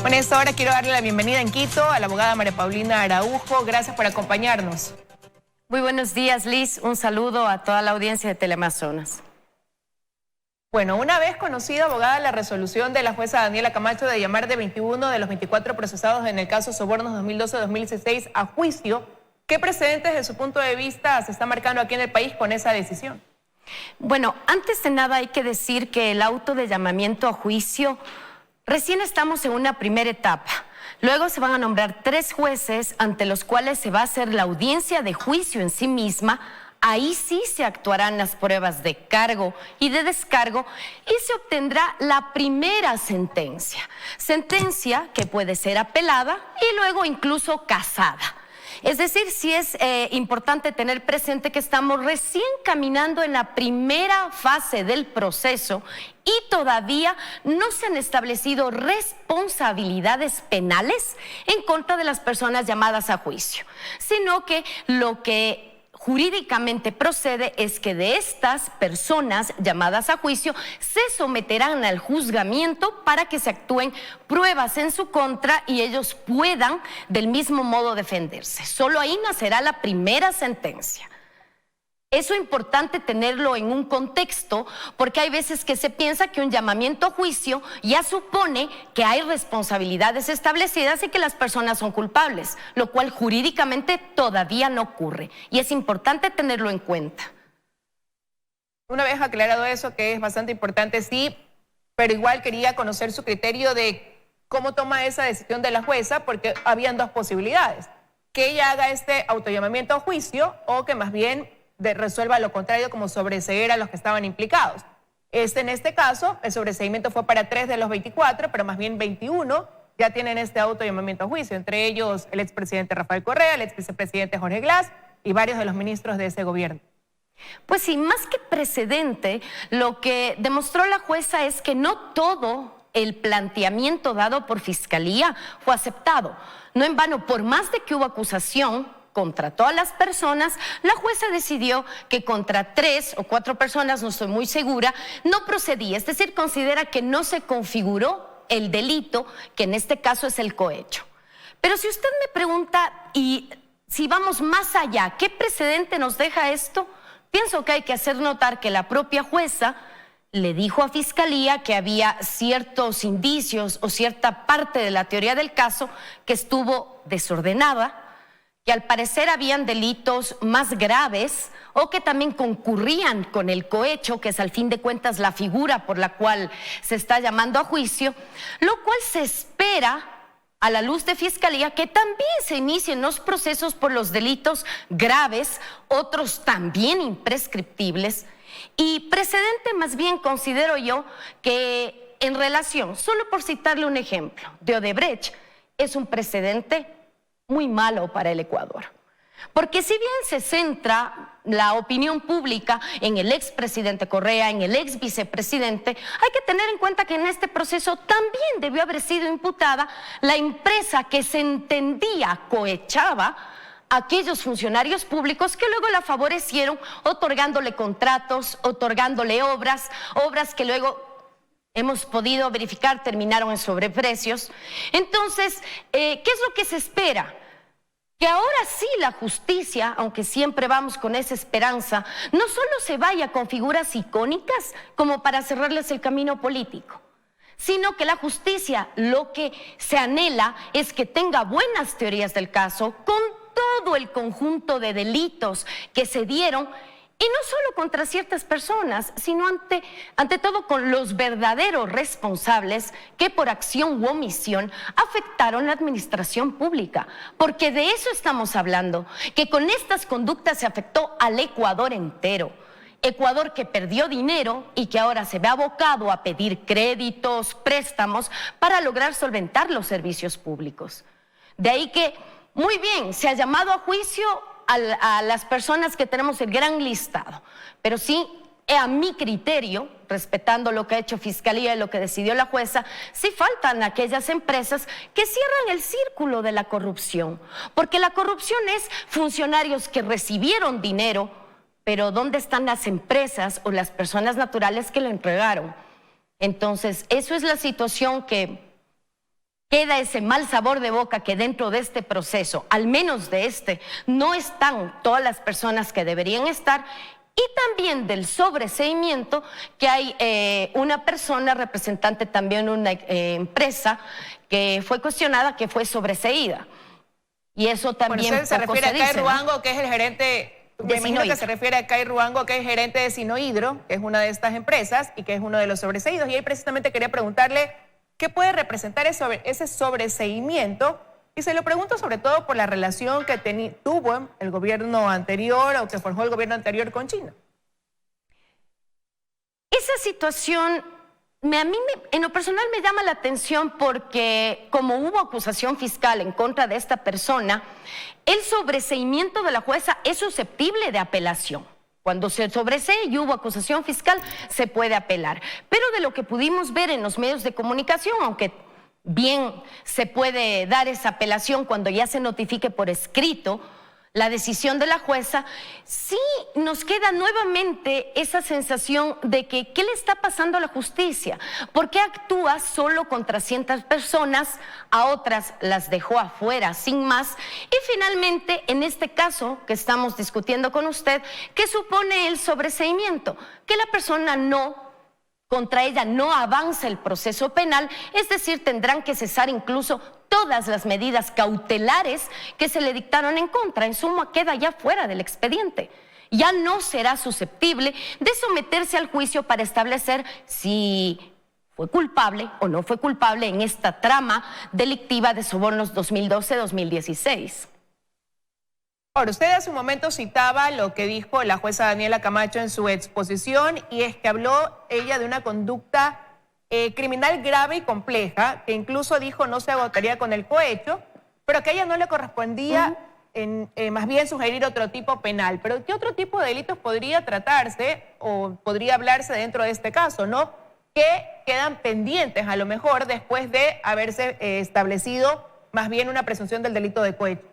Bueno, a esta hora quiero darle la bienvenida en Quito a la abogada María Paulina Araujo. Gracias por acompañarnos. Muy buenos días, Liz. Un saludo a toda la audiencia de Teleamazonas. Bueno, una vez conocida, abogada, la resolución de la jueza Daniela Camacho de llamar de 21 de los 24 procesados en el caso Sobornos 2012-2016 a juicio, ¿qué precedentes desde su punto de vista se está marcando aquí en el país con esa decisión? Bueno, antes de nada hay que decir que el auto de llamamiento a juicio, recién estamos en una primera etapa. Luego se van a nombrar 3 jueces ante los cuales se va a hacer la audiencia de juicio en sí misma. Ahí sí se actuarán las pruebas de cargo y de descargo y se obtendrá la primera sentencia. Sentencia que puede ser apelada y luego incluso casada. Es decir, sí es importante tener presente que estamos recién caminando en la primera fase del proceso y todavía no se han establecido responsabilidades penales en contra de las personas llamadas a juicio, sino que lo que jurídicamente procede es que de estas personas llamadas a juicio se someterán al juzgamiento para que se actúen pruebas en su contra y ellos puedan del mismo modo defenderse. Solo ahí nacerá la primera sentencia. Eso es importante tenerlo en un contexto porque hay veces que se piensa que un llamamiento a juicio ya supone que hay responsabilidades establecidas y que las personas son culpables, lo cual jurídicamente todavía no ocurre y es importante tenerlo en cuenta. Una vez aclarado eso, que es bastante importante, sí, pero igual quería conocer su criterio de cómo toma esa decisión de la jueza, porque habían 2 posibilidades: que ella haga este autollamamiento a juicio o que más bien resuelva lo contrario, como sobreseer a los que estaban implicados. En este caso, el sobreseimiento fue para 3 de los 24, pero más bien 21 ya tienen este autollamamiento a juicio, entre ellos el expresidente Rafael Correa, el exvicepresidente Jorge Glass y varios de los ministros de ese gobierno. Pues sí, más que precedente, lo que demostró la jueza es que no todo el planteamiento dado por Fiscalía fue aceptado. No en vano, por más de que hubo acusación contra todas las personas, la jueza decidió que contra 3 o 4 personas, no estoy muy segura, no procedía. Es decir, considera que no se configuró el delito, que en este caso es el cohecho. Pero si usted me pregunta, y si vamos más allá, ¿qué precedente nos deja esto? Pienso que hay que hacer notar que la propia jueza le dijo a Fiscalía que había ciertos indicios o cierta parte de la teoría del caso que estuvo desordenada, que al parecer habían delitos más graves o que también concurrían con el cohecho, que es al fin de cuentas la figura por la cual se está llamando a juicio, lo cual se espera a la luz de Fiscalía que también se inicien los procesos por los delitos graves, otros también imprescriptibles. Y precedente más bien considero yo que en relación, solo por citarle un ejemplo, de Odebrecht, es un precedente muy malo para el Ecuador. Porque si bien se centra la opinión pública en el expresidente Correa, en el ex vicepresidente, hay que tener en cuenta que en este proceso también debió haber sido imputada la empresa que se entendía cohechaba a aquellos funcionarios públicos que luego la favorecieron otorgándole contratos, otorgándole obras que luego hemos podido verificar terminaron en sobreprecios. Entonces, ¿qué es lo que se espera? Que ahora sí la justicia, aunque siempre vamos con esa esperanza, no solo se vaya con figuras icónicas como para cerrarles el camino político, sino que la justicia lo que se anhela es que tenga buenas teorías del caso con todo el conjunto de delitos que se dieron. Y no solo contra ciertas personas, sino ante todo con los verdaderos responsables que por acción u omisión afectaron la administración pública. Porque de eso estamos hablando, que con estas conductas se afectó al Ecuador entero. Ecuador que perdió dinero y que ahora se ve abocado a pedir créditos, préstamos para lograr solventar los servicios públicos. De ahí que, muy bien, se ha llamado a juicio a las personas que tenemos el gran listado, pero sí, a mi criterio, respetando lo que ha hecho Fiscalía y lo que decidió la jueza, sí faltan aquellas empresas que cierran el círculo de la corrupción, porque la corrupción es funcionarios que recibieron dinero, pero ¿dónde están las empresas o las personas naturales que lo entregaron? Entonces, eso es la situación que queda ese mal sabor de boca que dentro de este proceso, al menos de este, no están todas las personas que deberían estar, y también del sobreseimiento, que hay una persona representante también de una empresa que fue cuestionada, que fue sobreseída. Y eso también bueno, usted se refiere a Kai dice, Ruango, ¿no? Que es el gerente, me imagino que se refiere a Kai Ruango, que es gerente de Sinohydro, que es una de estas empresas y que es uno de los sobreseídos. Y ahí precisamente quería preguntarle qué puede representar ese sobreseimiento. Y se lo pregunto sobre todo por la relación que tuvo el gobierno anterior o que forjó el gobierno anterior con China. Esa situación en lo personal me llama la atención porque como hubo acusación fiscal en contra de esta persona, el sobreseimiento de la jueza es susceptible de apelación. Cuando se sobresee y hubo acusación fiscal, se puede apelar. Pero de lo que pudimos ver en los medios de comunicación, aunque bien se puede dar esa apelación cuando ya se notifique por escrito la decisión de la jueza, sí nos queda nuevamente esa sensación de que ¿qué le está pasando a la justicia? ¿Por qué actúa solo contra ciertas personas, a otras las dejó afuera sin más? Y finalmente, en este caso que estamos discutiendo con usted, ¿qué supone el sobreseimiento? Que la persona contra ella no avanza el proceso penal, es decir, tendrán que cesar incluso todas las medidas cautelares que se le dictaron en contra. En suma, queda ya fuera del expediente. Ya no será susceptible de someterse al juicio para establecer si fue culpable o no fue culpable en esta trama delictiva de sobornos 2012-2016. Ahora, usted hace un momento citaba lo que dijo la jueza Daniela Camacho en su exposición, y es que habló ella de una conducta criminal grave y compleja, que incluso dijo no se agotaría con el cohecho, pero que a ella no le correspondía más bien sugerir otro tipo penal. Pero ¿qué otro tipo de delitos podría tratarse o podría hablarse dentro de este caso, no? Que quedan pendientes a lo mejor después de haberse establecido más bien una presunción del delito de cohecho.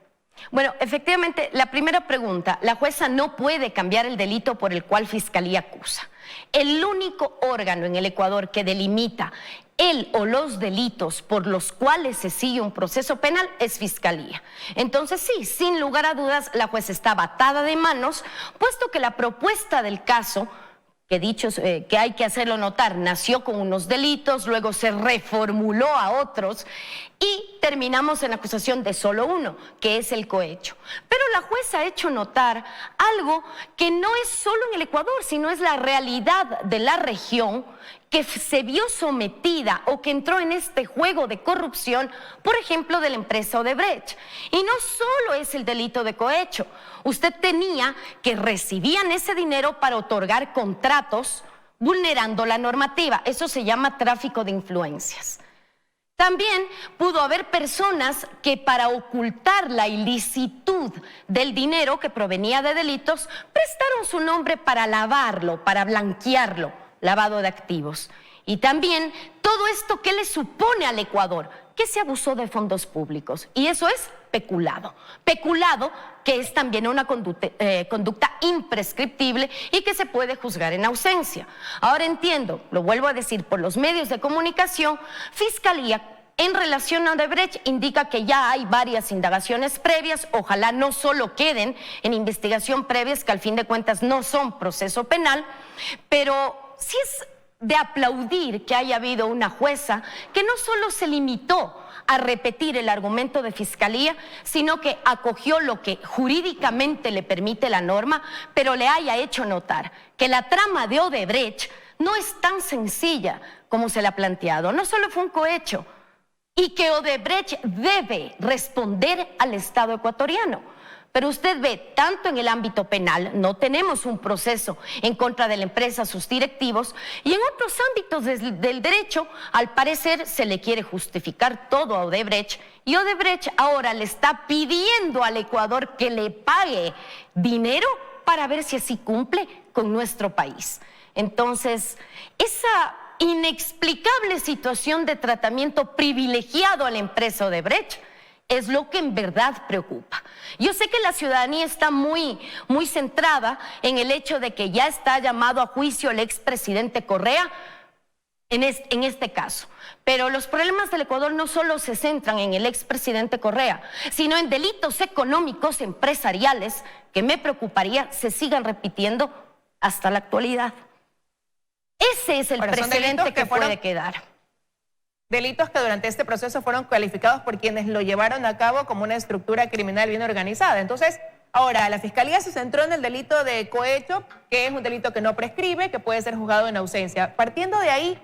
Bueno, efectivamente, la primera pregunta, la jueza no puede cambiar el delito por el cual Fiscalía acusa. El único órgano en el Ecuador que delimita el o los delitos por los cuales se sigue un proceso penal es Fiscalía. Entonces sí, sin lugar a dudas, la jueza está atada de manos, puesto que la propuesta del caso, que hay que hacerlo notar, nació con unos delitos, luego se reformuló a otros y terminamos en la acusación de solo uno, que es el cohecho. Pero la jueza ha hecho notar algo que no es solo en el Ecuador, sino es la realidad de la región que se vio sometida o que entró en este juego de corrupción, por ejemplo, de la empresa Odebrecht. Y no solo es el delito de cohecho. Usted tenía que recibían ese dinero para otorgar contratos vulnerando la normativa. Eso se llama tráfico de influencias. También pudo haber personas que para ocultar la ilicitud del dinero que provenía de delitos, prestaron su nombre para lavarlo, para blanquearlo, lavado de activos. Y también todo esto que le supone al Ecuador, que se abusó de fondos públicos. Y eso es peculado. Peculado que es también una conducta imprescriptible y que se puede juzgar en ausencia. Ahora entiendo, lo vuelvo a decir, por los medios de comunicación, Fiscalía en relación a Odebrecht indica que ya hay varias indagaciones previas, ojalá no solo queden en investigación previas, que al fin de cuentas no son proceso penal, pero sí es de aplaudir que haya habido una jueza que no solo se limitó a repetir el argumento de Fiscalía, sino que acogió lo que jurídicamente le permite la norma, pero le haya hecho notar que la trama de Odebrecht no es tan sencilla como se le ha planteado. No solo fue un cohecho, y que Odebrecht debe responder al Estado ecuatoriano. Pero usted ve, tanto en el ámbito penal, no tenemos un proceso en contra de la empresa, sus directivos, y en otros ámbitos del derecho, al parecer se le quiere justificar todo a Odebrecht, y Odebrecht ahora le está pidiendo al Ecuador que le pague dinero para ver si así cumple con nuestro país. Entonces, esa inexplicable situación de tratamiento privilegiado a la empresa Odebrecht es lo que en verdad preocupa. Yo sé que la ciudadanía está muy centrada en el hecho de que ya está llamado a juicio el expresidente Correa. en este caso. Pero los problemas del Ecuador no solo se centran en el expresidente Correa, sino en delitos económicos empresariales que me preocuparía se sigan repitiendo hasta la actualidad. Ese es el precedente que puede quedar. Delitos que durante este proceso fueron calificados por quienes lo llevaron a cabo como una estructura criminal bien organizada. Entonces, ahora, la Fiscalía se centró en el delito de cohecho, que es un delito que no prescribe, que puede ser juzgado en ausencia. Partiendo de ahí,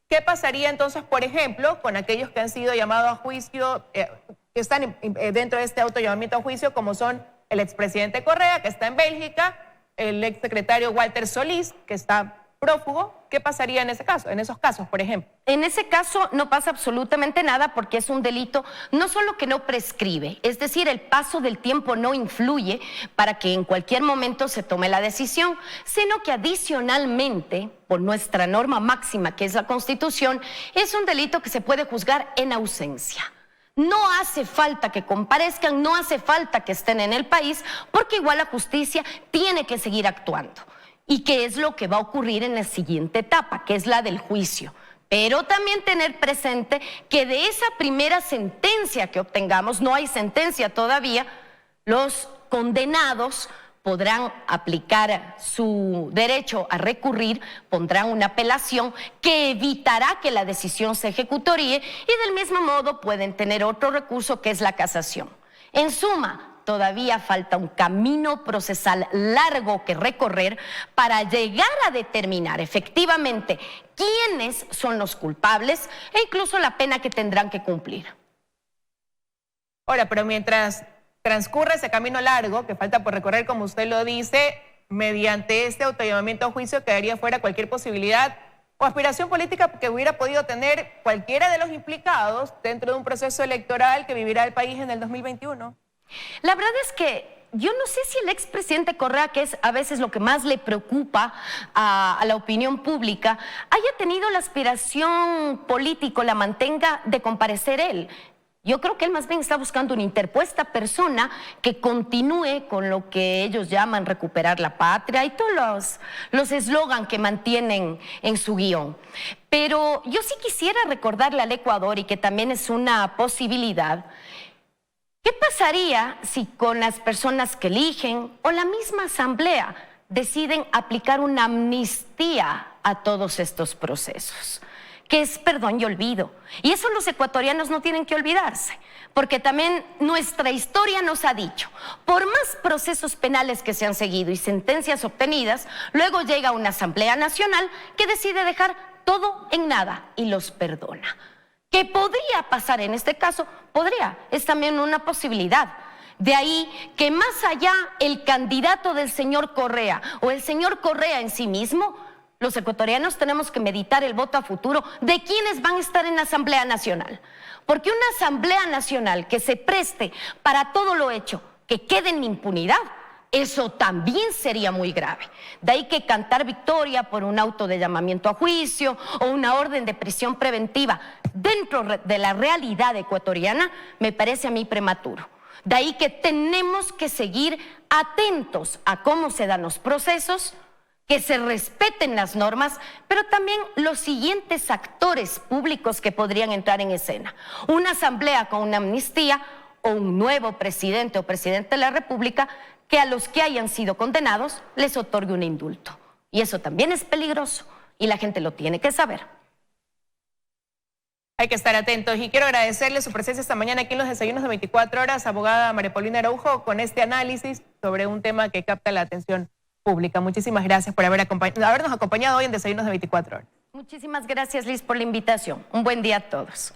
¿qué pasaría entonces, por ejemplo, con aquellos que han sido llamados a juicio, que están dentro de este autollamamiento a juicio, como son el expresidente Correa, que está en Bélgica, el exsecretario Walter Solís, que está prófugo? ¿Qué pasaría en ese caso, en esos casos, por ejemplo? En ese caso no pasa absolutamente nada porque es un delito no solo que no prescribe, es decir, el paso del tiempo no influye para que en cualquier momento se tome la decisión, sino que adicionalmente, por nuestra norma máxima que es la Constitución, es un delito que se puede juzgar en ausencia. No hace falta que comparezcan, no hace falta que estén en el país, porque igual la justicia tiene que seguir actuando. ¿Y qué es lo que va a ocurrir en la siguiente etapa, que es la del juicio? Pero también tener presente que de esa primera sentencia que obtengamos, no hay sentencia todavía, los condenados podrán aplicar su derecho a recurrir, pondrán una apelación que evitará que la decisión se ejecutoríe y del mismo modo pueden tener otro recurso que es la casación. En suma, todavía falta un camino procesal largo que recorrer para llegar a determinar efectivamente quiénes son los culpables e incluso la pena que tendrán que cumplir. Ahora, pero mientras transcurre ese camino largo que falta por recorrer, como usted lo dice, mediante este autollamamiento a juicio quedaría fuera cualquier posibilidad o aspiración política que hubiera podido tener cualquiera de los implicados dentro de un proceso electoral que vivirá el país en el 2021. La verdad es que yo no sé si el expresidente Correa, que es a veces lo que más le preocupa a la opinión pública, haya tenido la aspiración política, la mantenga de comparecer él. Yo creo que él más bien está buscando una interpuesta persona que continúe con lo que ellos llaman recuperar la patria y todos los eslogan que mantienen en su guión. Pero yo sí quisiera recordarle al Ecuador, y que también es una posibilidad, ¿qué pasaría si con las personas que eligen o la misma asamblea deciden aplicar una amnistía a todos estos procesos? Que es perdón y olvido. Y eso los ecuatorianos no tienen que olvidarse, porque también nuestra historia nos ha dicho, por más procesos penales que se han seguido y sentencias obtenidas, luego llega una Asamblea Nacional que decide dejar todo en nada y los perdona. ¿Qué podría pasar en este caso? Podría, es también una posibilidad. De ahí que más allá el candidato del señor Correa o el señor Correa en sí mismo, los ecuatorianos tenemos que meditar el voto a futuro de quiénes van a estar en la Asamblea Nacional. Porque una Asamblea Nacional que se preste para todo lo hecho, que quede en impunidad, eso también sería muy grave. De ahí que cantar victoria por un auto de llamamiento a juicio o una orden de prisión preventiva dentro de la realidad ecuatoriana me parece a mí prematuro. De ahí que tenemos que seguir atentos a cómo se dan los procesos, que se respeten las normas, pero también los siguientes actores públicos que podrían entrar en escena. Una asamblea con una amnistía o un nuevo presidente o presidente de la República que a los que hayan sido condenados les otorgue un indulto. Y eso también es peligroso y la gente lo tiene que saber. Hay que estar atentos y quiero agradecerle su presencia esta mañana aquí en los desayunos de 24 horas, abogada María Paulina Araujo, con este análisis sobre un tema que capta la atención pública. Muchísimas gracias por habernos acompañado hoy en Desayunos de 24 horas. Muchísimas gracias, Liz, por la invitación. Un buen día a todos.